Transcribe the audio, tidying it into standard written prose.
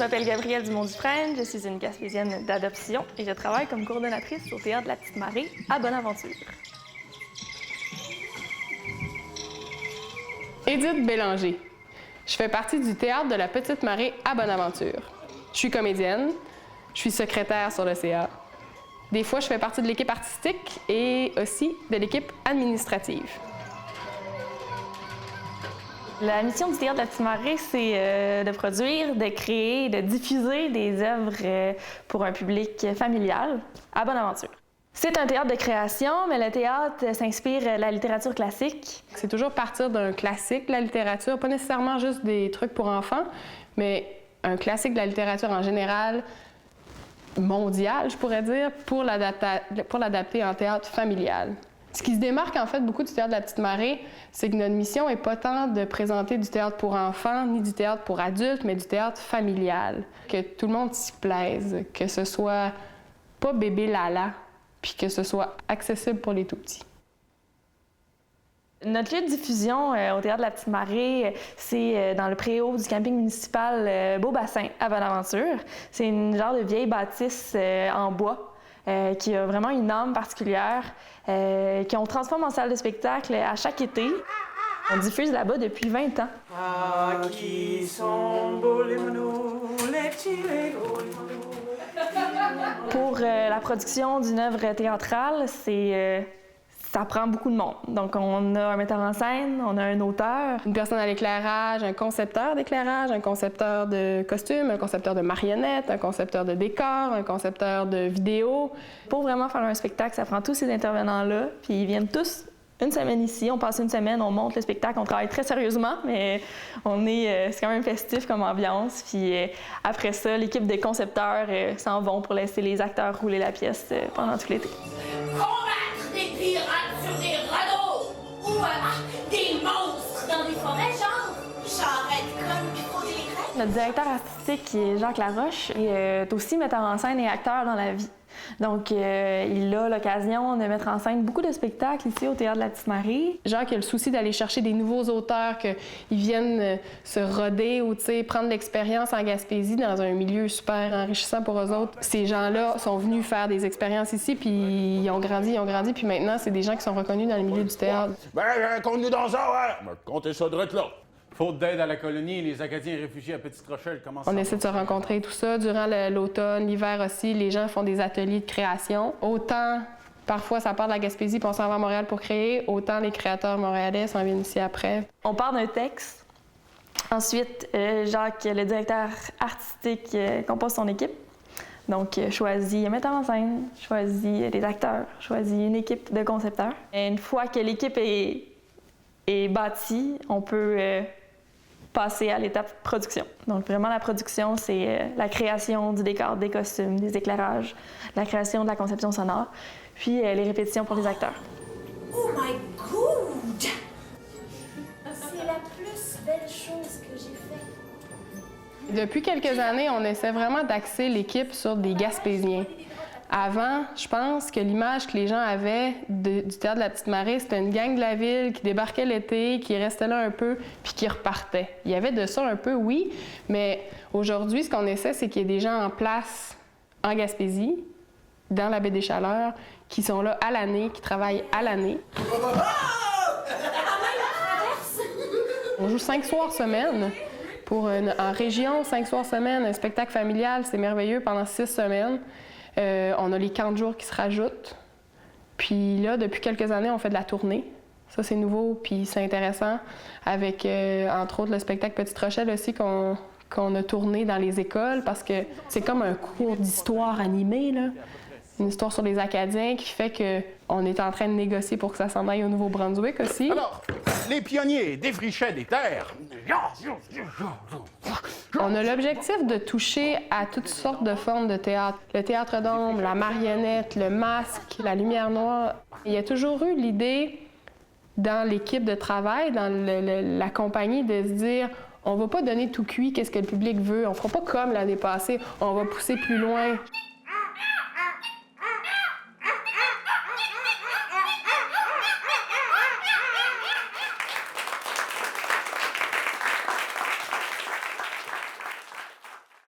m'appelle Gabrielle Dumont-Dufresne, je suis une Gaspésienne d'adoption et je travaille comme coordonnatrice au Théâtre de la Petite Marée à Bonaventure. Édith Bélanger. Je fais partie du Théâtre de la Petite Marée à Bonaventure. Je suis comédienne, je suis secrétaire sur le CA. Des fois, je fais partie de l'équipe artistique et aussi de l'équipe administrative. La mission du Théâtre de la Petite Marée, c'est de produire, de créer, de diffuser des œuvres pour un public familial à Bonaventure. C'est un théâtre de création, mais le théâtre s'inspire de la littérature classique. C'est toujours partir d'un classique de la littérature, pas nécessairement juste des trucs pour enfants, mais un classique de la littérature en général, mondial, je pourrais dire, pour l'adapter en théâtre familial. Ce qui se démarque en fait beaucoup du Théâtre de la Petite Marée, c'est que notre mission n'est pas tant de présenter du théâtre pour enfants, ni du théâtre pour adultes, mais du théâtre familial. Que tout le monde s'y plaise, que ce soit pas bébé lala, puis que ce soit accessible pour les tout-petits. Notre lieu de diffusion au Théâtre de la Petite Marée, c'est dans le préau du camping municipal Beaubassin à Bonaventure. C'est une genre de vieille bâtisse en bois qui a vraiment une âme particulière, qu'on transforme en salle de spectacle à chaque été. On diffuse là-bas depuis 20 ans. Ah, qui sont beaux les monos, les petits Legos, les monos. Pour la production d'une œuvre théâtrale, ça prend beaucoup de monde. Donc, on a un metteur en scène, on a un auteur. Une personne à l'éclairage, un concepteur d'éclairage, un concepteur de costumes, un concepteur de marionnettes, un concepteur de décors, un concepteur de vidéos. Pour vraiment faire un spectacle, ça prend tous ces intervenants-là, puis ils viennent tous une semaine ici. On passe une semaine, on monte le spectacle, on travaille très sérieusement, mais c'est quand même festif comme ambiance. Puis après ça, l'équipe de concepteurs s'en vont pour laisser les acteurs rouler la pièce pendant tout l'été. Combattre des pirates sur des radeaux ou des monstres dans des forêts, genre être comme il faut des règles. Notre directeur artistique, qui est Jacques Laroche, est aussi metteur en scène et acteur dans la vie. Donc, il a l'occasion de mettre en scène beaucoup de spectacles ici au Théâtre de la Petite Marée. Jacques a le souci d'aller chercher des nouveaux auteurs, qu'ils viennent se roder ou prendre l'expérience en Gaspésie dans un milieu super enrichissant pour eux autres. Ces gens-là sont venus faire des expériences ici, puis ils ont grandi, puis maintenant, c'est des gens qui sont reconnus dans le milieu du théâtre. Ben, compte-nous dans ça, ouais! Comptez ça de là. Faute d'aide à la colonie, les Acadiens réfugiés à Petite-Rochelle commencent à... On essaie de se rencontrer, tout ça. Durant l'automne, l'hiver aussi, les gens font des ateliers de création. Autant, parfois, ça part de la Gaspésie puis on s'en va à Montréal pour créer, autant les créateurs montréalais s'en viennent ici après. On part d'un texte. Ensuite, Jacques, le directeur artistique, compose son équipe. Donc, choisit un metteur en scène, choisit des acteurs, choisit une équipe de concepteurs. Et une fois que l'équipe est bâtie, on peut passer à l'étape production. Donc vraiment, la production, c'est la création du décor, des costumes, des éclairages, la création de la conception sonore, puis les répétitions pour les acteurs. Oh my God! C'est la plus belle chose que j'ai faite. Depuis quelques années, on essaie vraiment d'axer l'équipe sur des Gaspésiens. Avant, je pense que l'image que les gens avaient du Théâtre de la Petite Marée, c'était une gang de la ville qui débarquait l'été, qui restait là un peu, puis qui repartait. Il y avait de ça un peu, oui, mais aujourd'hui, ce qu'on essaie, c'est qu'il y ait des gens en place en Gaspésie, dans la baie des Chaleurs, qui sont là à l'année, qui travaillent à l'année. On joue 5 soirs semaine. En région, 5 soirs semaine, un spectacle familial, c'est merveilleux pendant 6 semaines. On a les camps de jour qui se rajoutent. Puis là, depuis quelques années, on fait de la tournée. Ça, c'est nouveau, puis c'est intéressant. Avec, entre autres, le spectacle Petite-Rochelle aussi qu'on a tourné dans les écoles, parce que c'est comme un cours d'histoire animée, là. Une histoire sur les Acadiens qui fait qu'on est en train de négocier pour que ça s'en aille au Nouveau-Brunswick aussi. Alors, les pionniers défrichaient des terres. On a l'objectif de toucher à toutes sortes de formes de théâtre. Le théâtre d'ombre, la marionnette, le masque, la lumière noire. Il y a toujours eu l'idée dans l'équipe de travail, dans la compagnie, de se dire on va pas donner tout cuit, qu'est-ce que le public veut. On fera pas comme l'année passée, on va pousser plus loin.